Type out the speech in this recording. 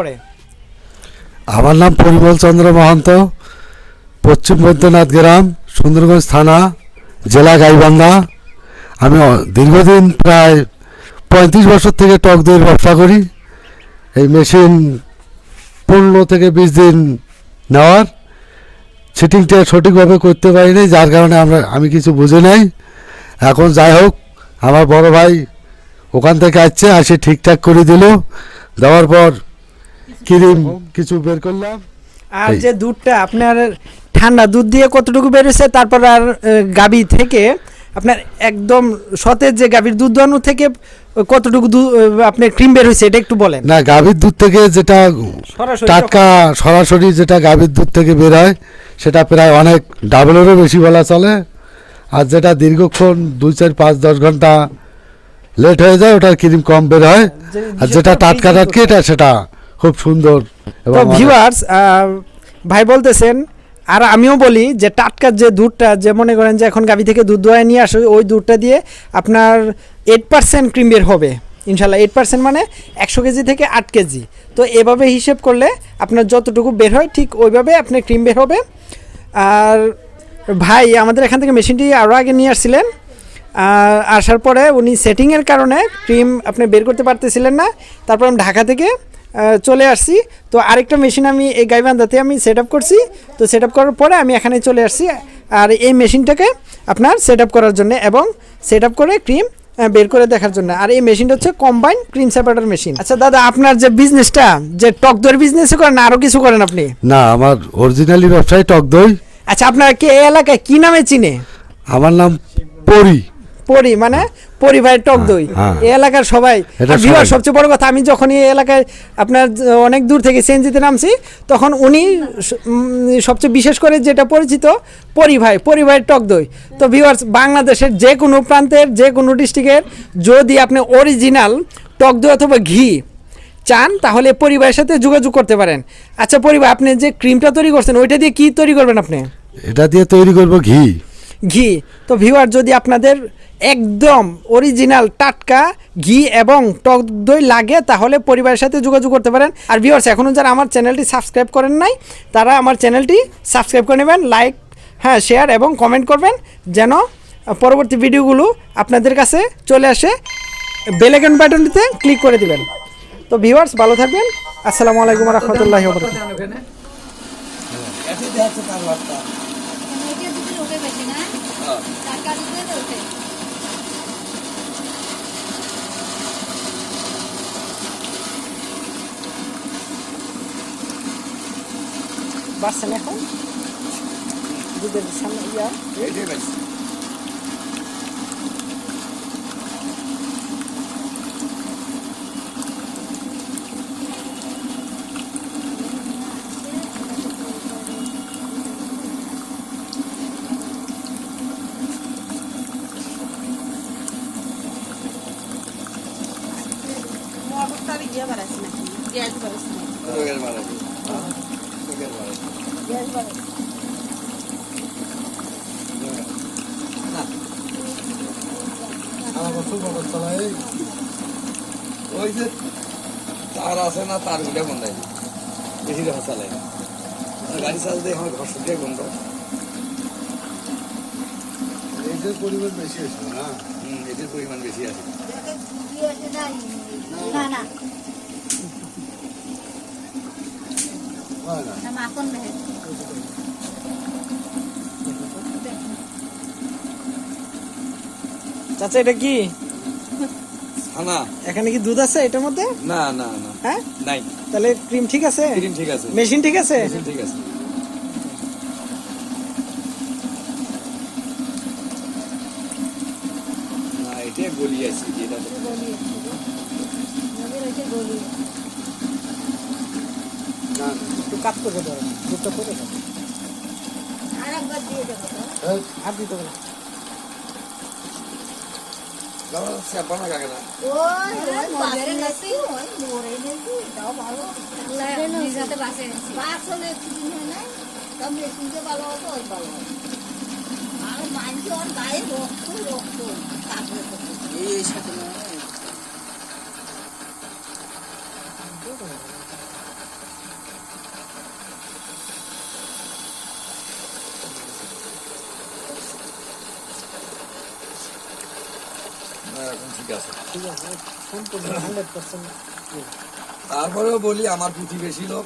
পড়ে? আমার নাম পরিমল চন্দ্র মহন্ত, পশ্চিম বৈদ্যনাথ গ্রাম, সুন্দরগঞ্জ থানা, জেলা গাইবান্ধা। আমি দীর্ঘদিন প্রায় 35 বছর থেকে টক দইয়ের ব্যবসা করি। এই মেশিন 15 থেকে 20 দিন নেওয়ার, সিটিংটা সঠিকভাবে করতে পারিনি, যার কারণে আমি কিছু বুঝে নাই। এখন যাই হোক, আমার বড় ভাই ওখান থেকে আসে ঠিকঠাক করে দিল। দেওয়ার পর ক্রিম কিছু বের করলাম। আর যে দুধটা আপনার ঠান্ডা দুধ দিয়ে কতটুকু বেরোছে, তারপর আর গাভী থেকে আপনার একদম সতেজ যে গাভীর দুধ দোয়ানো থেকে কতটুকু আপনার ক্রিম বের হয়েছে, এটা একটু বলেন। না, গাভীর দুধ থেকে যেটা টাটকা সরাসরি যেটা গাভীর দুধ থেকে বের হয় সেটা প্রায় অনেক ডাবলেরও বেশি বলা চলে। আর যেটা দীর্ঘক্ষণ 2, 4, 5, 10 ঘন্টা লেট হয়ে যায়, ওটার ক্রিম কম বের হয়। আর যেটা টাটকা এটা সেটা খুব সুন্দর। তো ভিউয়ার্স, ভাই বলতেছেন, আর আমিও বলি যে টাটকা যে দুধটা, যে মনে করেন যে এখন গাভী থেকে দুধ দোয়ায় নিয়ে আসে, ওই দুধটা দিয়ে আপনার 8% ক্রিম বের হবে ইনশাল্লাহ। 8% মানে 100 কেজি থেকে 8 কেজি। তো এভাবে হিসেব করলে আপনার যতটুকু বের হয় ঠিক ওইভাবে আপনার ক্রিম বের হবে। আর ভাই আমাদের এখান থেকে মেশিনটি আরও আগে নিয়ে আসছিলেন, আসার পরে উনি সেটিংয়ের কারণে ক্রিম আপনি বের করতে পারতেছিলেন না। তারপর আমি ঢাকা থেকে চলে আসছি। তো আরেকটা মেশিন আমি এই গাইবান্ধাতে আমি সেট আপ করছি। তো সেট আপ করার পরে আমি এখানে চলে আসছি আর এই মেশিনটাকে আপনার সেট আপ করার জন্য এবং সেট আপ করে ক্রিম বের করে দেখার জন্য। আর এই মেশিনটা হচ্ছে কম্বাইন ক্রিম সেপারেটর মেশিন। আচ্ছা দাদা, আপনার যে বিজনেসটা, যে টক দইয়ের বিজনেসও করেন না আরও কিছু করেন আপনি? না, আমার অরিজিনালি ব্যবসায় টক দই। আচ্ছা, আপনার কি এই এলাকায় কি নামে চিনে? আমার নাম পরি। পরি মানে পরিবারের টক দই। এই এলাকার সবাই। ভিউয়ার, সবচেয়ে বড় কথা, আমি যখন এই এলাকায় আপনার অনেক দূর থেকে সিএনজিতে নামছি, তখন উনি সবচেয়ে বিশেষ করে যেটা পরিচিত পরিবারের টক দই। তো ভিউয়ার্স, বাংলাদেশের যে কোনো প্রান্তের যে কোনো ডিস্ট্রিক্টের যদি আপনি অরিজিনাল টক দই অথবা ঘি চান, তাহলে পরিবারের সাথে যোগাযোগ করতে পারেন। আচ্ছা পরিবার, আপনি যে ক্রিমটা তৈরি করছেন ওইটা দিয়ে কি তৈরি করবেন আপনি? এটা দিয়ে তৈরি করব ঘি। তো ভিউয়ার, যদি আপনাদের একদম অরিজিনাল টাটকা ঘি এবং টক দই লাগে, তাহলে পরিবারের সাথে যোগাযোগ করতে পারেন। আর ভিউয়ার্স, এখনও যারা আমার চ্যানেলটি সাবস্ক্রাইব করেন নাই, তারা আমার চ্যানেলটি সাবস্ক্রাইব করে নেবেন, লাইক, শেয়ার এবং কমেন্ট করবেন, যেন পরবর্তী ভিডিওগুলো আপনাদের কাছে চলে আসে। বেল আইকন বাটনটিতে ক্লিক করে দিবেন। তো ভিউয়ার্স, ভালো থাকবেন। আসসালামু আলাইকুম ওয়া রাহমাতুল্লাহি ওয়া বারাকাতুহু। বাসছেন এখন দুধের সামনে ওই যে তার আছে না, তার গুলো বন্ধাই বেশি দেখা চালায় না, গাড়ি চালাতে আমার ঘর শুকিয়ে বন্ধ। এদের পরিমাণ বেশি আছে না? এদের পরিমাণ বেশি আছে। চাচা, এটা কি ছানা? এখানে কি দুধ আছে এটার মধ্যে? না না না, হ্যাঁ নাই। তাহলে ক্রিম ঠিক আছে? ক্রিম ঠিক আছে, মেশিন ঠিক আছে, মেশিন ঠিক আছে। না, এটা গলি আছে, যেটা একটু কাট করে দেবো, দুধটা করে দেবো, আর দিতে হবে না। চাপানো লাগে না। আছে। ঠিক আছে, সম্পূর্ণ 100%। তারপরেও বলি আমার প্রতিবেশী লোক